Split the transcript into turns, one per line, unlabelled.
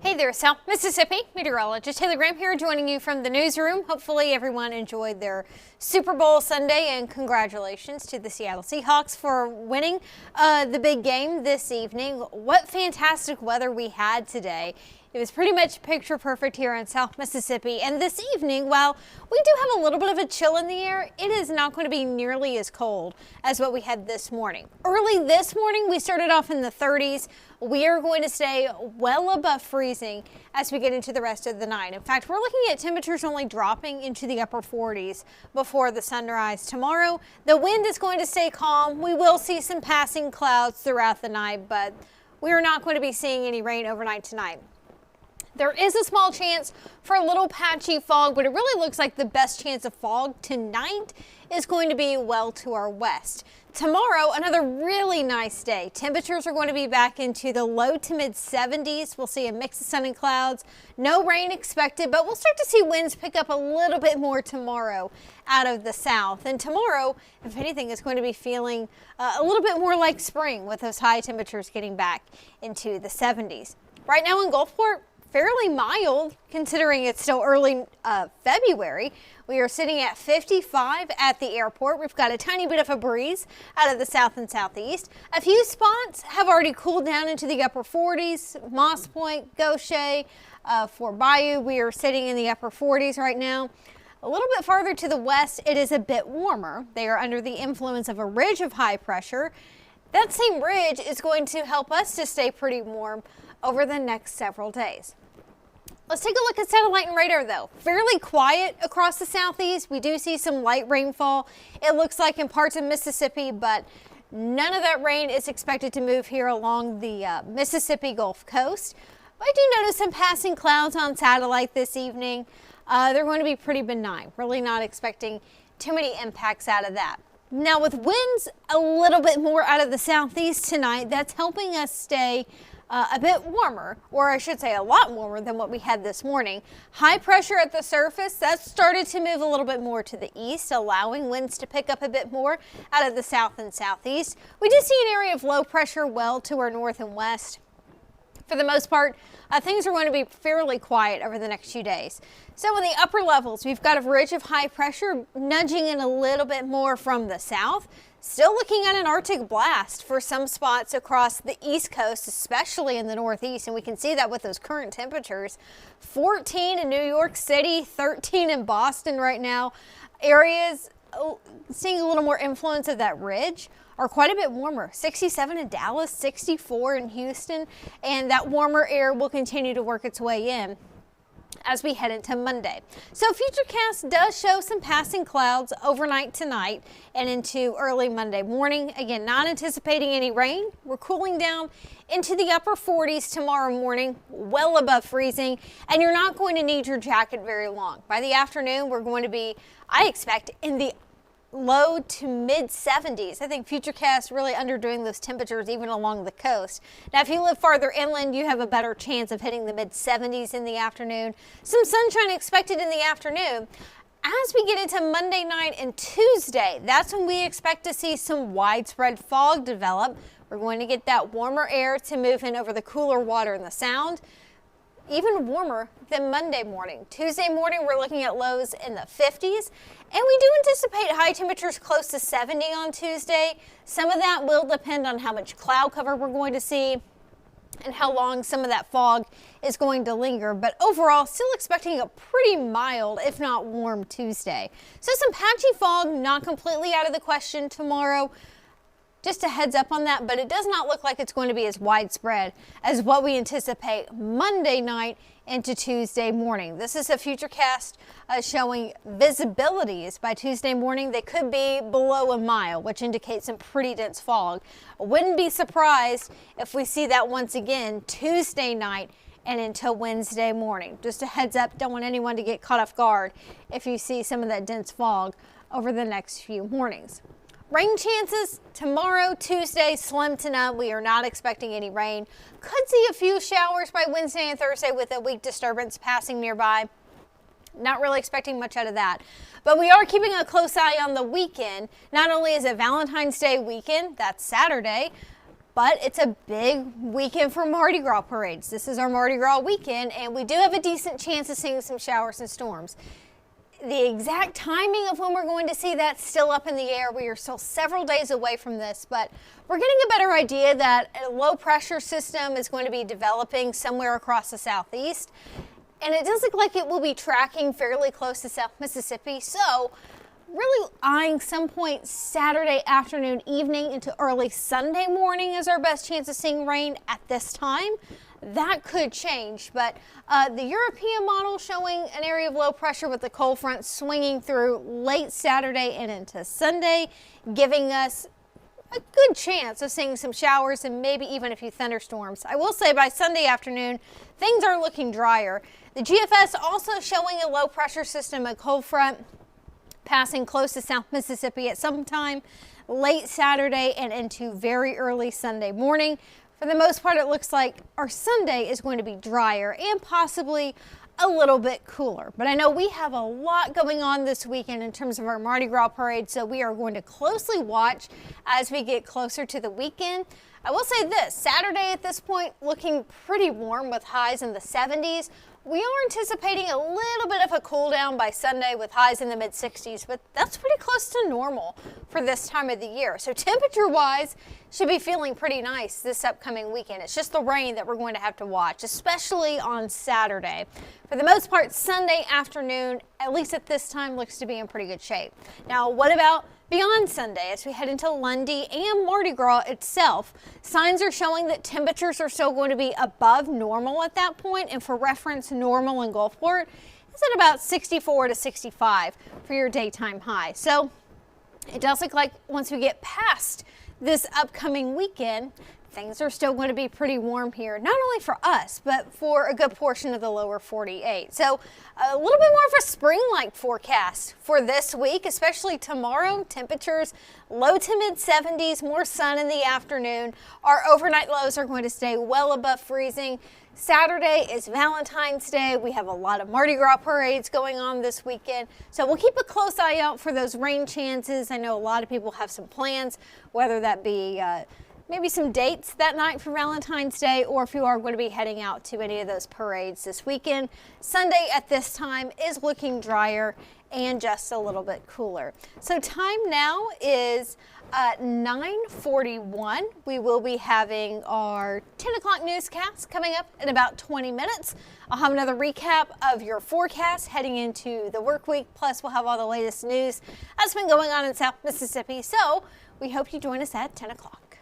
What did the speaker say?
Hey there, South Mississippi. Meteorologist Taylor Graham here, joining you from the newsroom. Hopefully everyone enjoyed their Super Bowl Sunday, and congratulations to the Seattle Seahawks for winning the big game this evening. What fantastic weather we had today. It was pretty much picture perfect here in South Mississippi. And this evening, while we do have a little bit of a chill in the air, it is not going to be nearly as cold as what we had this morning. Early this morning, we started off in the 30s. We are going to stay well above freezing as we get into the rest of the night. In fact, we're looking at temperatures only dropping into the upper 40s before the sunrise tomorrow. The wind is going to stay calm. We will see some passing clouds throughout the night, but we are not going to be seeing any rain overnight tonight. There is a small chance for a little patchy fog, but it really looks like the best chance of fog tonight is going to be well to our west. Tomorrow, another really nice day. Temperatures are going to be back into the low to mid 70s. We'll see a mix of sun and clouds. No rain expected, but we'll start to see winds pick up a little bit more tomorrow out of the south. And tomorrow, if anything, is going to be feeling a little bit more like spring with those high temperatures getting back into the 70s. Right now in Gulfport, fairly mild considering it's still early February. We are sitting at 55 at the airport. We've got a tiny bit of a breeze out of the south and southeast. A few spots have already cooled down into the upper 40s. Moss Point, Gaucher, Fort Bayou, we are sitting in the upper 40s right now. A little bit farther to the west, it is a bit warmer. They are under the influence of a ridge of high pressure. That same ridge is going to help us to stay pretty warm over the next several days. Let's take a look at satellite and radar though. Fairly quiet across the southeast. We do see some light rainfall. It looks like in parts of Mississippi, but none of that rain is expected to move here along the Mississippi Gulf Coast. I do notice some passing clouds on satellite this evening. They're going to be pretty benign. Really not expecting too many impacts out of that. Now with winds a little bit more out of the southeast tonight, that's helping us stay a bit warmer, or I should say a lot warmer than what we had this morning. High pressure at the surface, that's started to move a little bit more to the east, allowing winds to pick up a bit more out of the south and southeast. We do see an area of low pressure well to our north and west. For the most part, things are going to be fairly quiet over the next few days. So in the upper levels, we've got a ridge of high pressure nudging in a little bit more from the south. Still looking at an Arctic blast for some spots across the East Coast, especially in the Northeast, and we can see that with those current temperatures. 14 in New York City, 13 in Boston right now. Areas seeing a little more influence of that ridge are quite a bit warmer. 67 in Dallas, 64 in Houston, and that warmer air will continue to work its way in as we head into Monday. So Futurecast does show some passing clouds overnight tonight and into early Monday morning. Again, not anticipating any rain. We're cooling down into the upper 40s tomorrow morning, well above freezing, and you're not going to need your jacket very long. By the afternoon, we're going to be, I expect, in the low to mid 70s. I think Futurecast really underdoing those temperatures even along the coast. Now, if you live farther inland, you have a better chance of hitting the mid 70s in the afternoon. Some sunshine expected in the afternoon. As we get into Monday night and Tuesday, that's when we expect to see some widespread fog develop. We're going to get that warmer air to move in over the cooler water in the Sound. Even warmer than Monday morning. Tuesday morning, we're looking at lows in the 50s, and we do anticipate high temperatures close to 70 on Tuesday. Some of that will depend on how much cloud cover we're going to see and how long some of that fog is going to linger, but overall still expecting a pretty mild, if not warm, Tuesday. So some patchy fog, not completely out of the question tomorrow. Just a heads up on that, but it does not look like it's going to be as widespread as what we anticipate Monday night into Tuesday morning. This is a Futurecast showing visibilities by Tuesday morning. They could be below a mile, which indicates some pretty dense fog. Wouldn't be surprised if we see that once again Tuesday night and until Wednesday morning. Just a heads up, don't want anyone to get caught off guard if you see some of that dense fog over the next few mornings. Rain chances tomorrow, Tuesday, slim to none. We are not expecting any rain. Could see a few showers by Wednesday and Thursday with a weak disturbance passing nearby. Not really expecting much out of that. But we are keeping a close eye on the weekend. Not only is it Valentine's Day weekend, that's Saturday, But it's a big weekend for Mardi Gras parades. This is our Mardi Gras weekend, and we do have a decent chance of seeing some showers and storms. The exact timing of when we're going to see that still up in the air. We are still several days away from this, but we're getting a better idea that a low pressure system is going to be developing somewhere across the southeast. And it does look like it will be tracking fairly close to South Mississippi. So really eyeing some point Saturday afternoon, evening into early Sunday morning as our best chance of seeing rain at this time. That could change, but the European model showing an area of low pressure with the cold front swinging through late Saturday and into Sunday, giving us a good chance of seeing some showers and maybe even a few thunderstorms. I will say by Sunday afternoon, things are looking drier. The GFS also showing a low pressure system, a cold front passing close to South Mississippi at some time late Saturday and into very early Sunday morning. For the most part, it looks like our Sunday is going to be drier and possibly a little bit cooler. But I know we have a lot going on this weekend in terms of our Mardi Gras parade, so we are going to closely watch as we get closer to the weekend. I will say this, Saturday at this point looking pretty warm with highs in the 70s. We are anticipating a little bit of a cool down by Sunday with highs in the mid 60s, but that's pretty close to normal for this time of the year. So temperature wise, should be feeling pretty nice this upcoming weekend. It's just the rain that we're going to have to watch, especially on Saturday. For the most part, Sunday afternoon, at least at this time, looks to be in pretty good shape. Now, what about beyond Sunday as we head into Lundy and Mardi Gras itself? Signs are showing that temperatures are still going to be above normal at that point, and for reference, normal in Gulfport is at about 64 to 65 for your daytime high. So it does look like once we get past this upcoming weekend, things are still going to be pretty warm here, not only for us, but for a good portion of the lower 48. So a little bit more of a spring-like forecast for this week, especially tomorrow. Temperatures low to mid 70s, more sun in the afternoon. Our overnight lows are going to stay well above freezing. Saturday is Valentine's Day. We have a lot of Mardi Gras parades going on this weekend. So we'll keep a close eye out for those rain chances. I know a lot of people have some plans, whether that be maybe some dates that night for Valentine's Day, or if you are going to be heading out to any of those parades this weekend. Sunday at this time is looking drier and just a little bit cooler. So time now is 9:41. We will be having our 10 o'clock newscast coming up in about 20 minutes. I'll have another recap of your forecast heading into the work week. Plus, we'll have all the latest news that's been going on in South Mississippi. So we hope you join us at 10 o'clock.